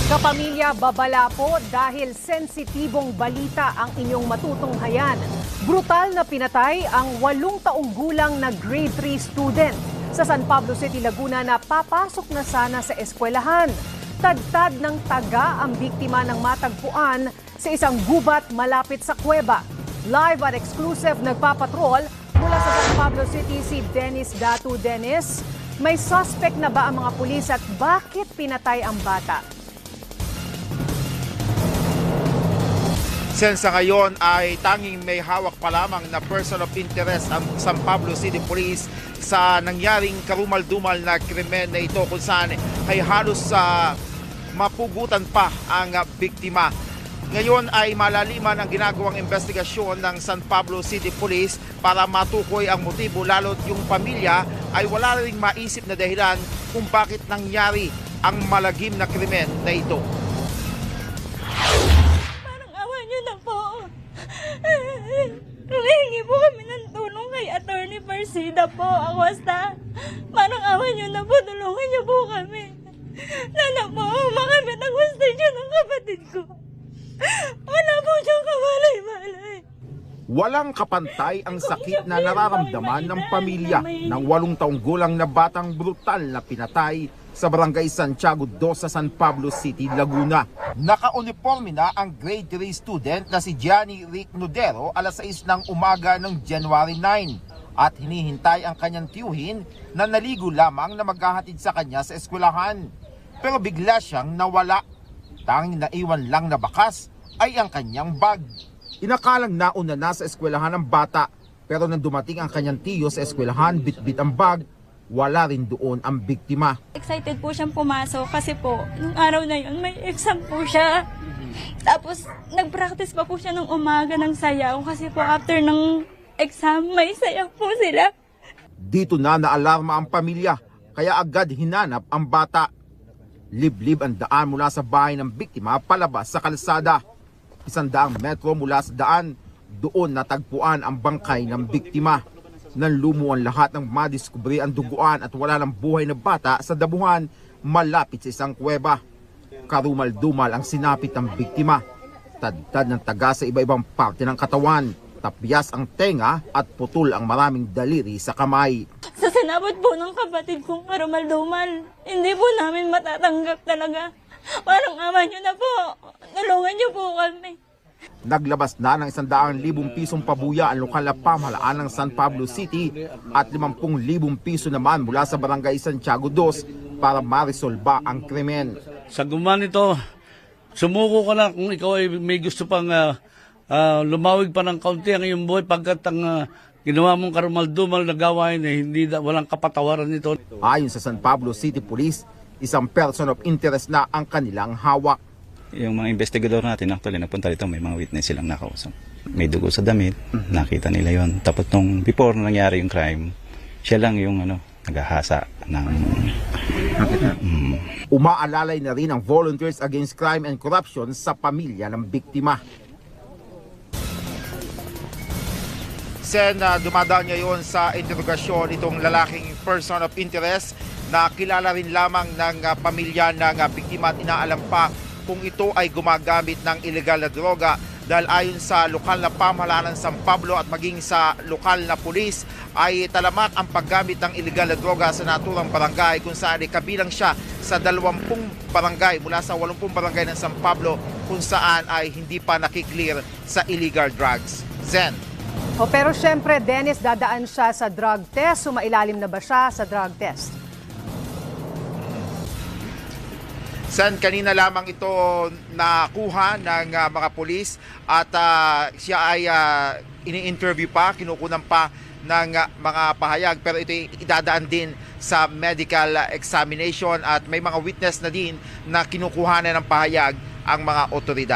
Kapamilya, babala po dahil sensitibong balita ang inyong matutunghayan. Brutal na pinatay ang 8 taong gulang na grade 3 student sa San Pablo City, Laguna na papasok na sana sa eskwelahan. Tadtad ng taga ang biktima ng matagpuan sa isang gubat malapit sa kuweba. Live at exclusive nagpapatrol mula sa San Pablo City si Dennis Datu. Dennis, may suspect na ba ang mga pulis at bakit pinatay ang bata? Sa ngayon ay tanging may hawak pa lamang na person of interest ang San Pablo City Police sa nangyaring karumal-dumal na krimen na ito kung saan ay halos mapugutan pa ang biktima. Ngayon ay malaliman ang ginagawang investigasyon ng San Pablo City Police para matukoy ang motibo, lalo't yung pamilya ay wala ring maisip na dahilan kung bakit nangyari ang malagim na krimen na ito. Humihingi po kami ng tulong kay Attorney Persida po, Acosta. Parang awan niyo na po, tulungan niyo po kami. Sana po, makamit ang hustisya ng kapatid ko. Wala po siyang kamalay-malay. Walang kapantay ang sakit na nararamdaman ng pamilya ng 8 taong gulang na batang brutal na pinatay sa Barangay Santiago 2 sa San Pablo City, Laguna. Naka-uniforme na ang grade 3 student na si Gianni Rick Nudero alas 6 ng umaga ng January 9 at hinihintay ang kanyang tiyuhin na naligo lamang na maghahatid sa kanya sa eskwelahan. Pero bigla siyang nawala. Tanging naiwan lang na bakas ay ang kanyang bag. Inakalang nauna na sa eskwelahan ng bata, pero nang dumating ang kanyang tiyo sa eskwelahan, bitbit ang bag, wala rin doon ang biktima. Excited po siyang pumasok kasi po, nung araw na yun, may exam po siya. Tapos, nag-practice pa po siya nung umaga ng sayaw kasi po after ng exam, may sayaw po sila. Dito na naalarma ang pamilya, kaya agad hinanap ang bata. Liblib ang daan mula sa bahay ng biktima palabas sa kalsada. 100 metro mula sa daan, doon natagpuan ang bangkay ng biktima. Nanlumo ang lahat ng madiskubre ang duguan at wala ng buhay na bata sa damuhan malapit sa isang kuweba. Karumal-dumal ang sinapit ng biktima. Tadtad ng taga sa iba-ibang parte ng katawan. Tapyas ang tenga at putol ang maraming daliri sa kamay. Sa sinabot po ng kapatid kong karumal-dumal, hindi po namin matatanggap talaga. Parang ama niyo na po, tulungan niyo po kami. Naglabas na ng 100,000 pisong pabuya ang lokal na pamahalaan ng San Pablo City at 50,000 piso naman mula sa Barangay Santiago 2 para maresolba ang krimen. Sa gumawa nito, sumuko ka na kung ikaw ay may gusto pang lumawig pa ng kaunti ang iyong buhay pagkat ang ginawa mong karumal-dumal na gawain walang kapatawaran nito. Ayon sa San Pablo City Police, isang person of interest na ang kanilang hawak. Yung mga investigador natin, actually, napunta dito, may mga witness silang nakausap. May dugo sa damit, nakita nila yon. Tapos nung before na nangyari yung crime, siya lang yung naghahasa ng... Umaalalay na rin ang Volunteers Against Crime and Corruption sa pamilya ng biktima. Dumadaan ngayon sa interogasyon itong lalaking person of interest na kilala rin lamang ng pamilya ng biktima at inaalam pa kung ito ay gumagamit ng ilegal na droga dahil ayon sa lokal na pamahalaan ng San Pablo at maging sa lokal na pulis ay talamak ang paggamit ng ilegal na droga sa naturang barangay kung saan ay kabilang siya sa 20 barangay mula sa 80 barangay ng San Pablo kung saan ay hindi pa nakiklear sa illegal drugs. Zen. Pero syempre, Dennis, dadaan siya sa drug test. Sumailalim na ba siya sa drug test? Kanina lamang ito nakuha ng mga pulis at siya ay ini-interview pa, kinukunan pa ng mga pahayag pero ito idadaan din sa medical examination at may mga witness na din na kinukuha na ng pahayag ang mga otoridad.